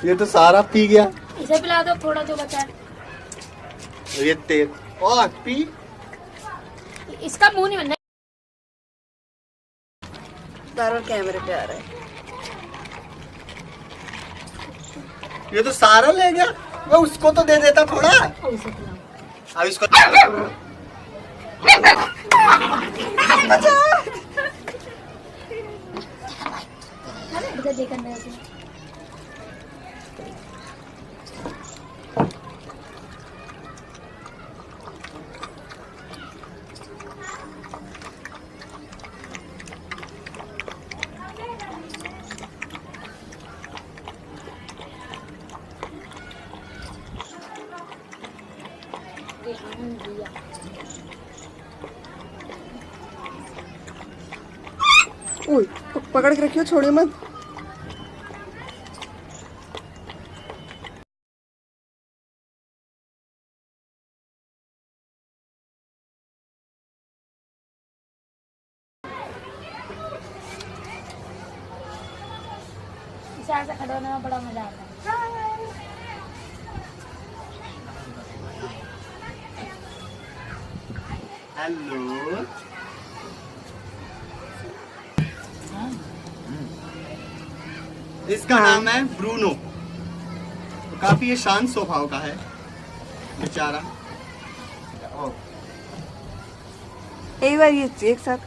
ये तो सारा पी गया। इसे पिला दो थोड़ा जो बचा है। ये तेल और पी। इसका मुंह नहीं बनना। बार कैमरे पे आ रहा है। ये तो सारा ले गया। मैं उसको तो दे देता थोड़ा। इसे पिलाओ। अब इसको इधर देख अंदर से। ओए पकड़ के रखियो, छोड़िए मत। इसे ऐसे खड़े होने में बड़ा मजा आता है। हेलो। इसका नाम है ब्रूनो। काफी ये शांत स्वभाव का है बेचारा। एक बार ये एक साथ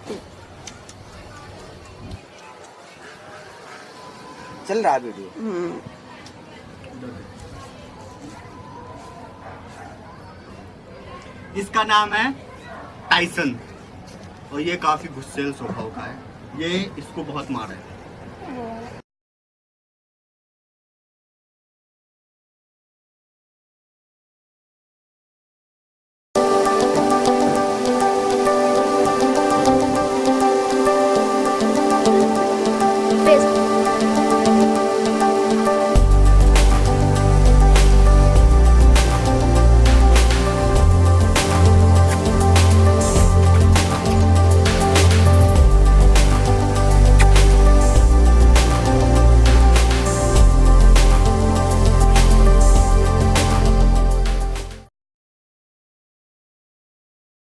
चल रहा वीडियो। इसका नाम है टाइसन और ये काफी गुस्सेल स्वभाव का है। ये इसको बहुत मारा है।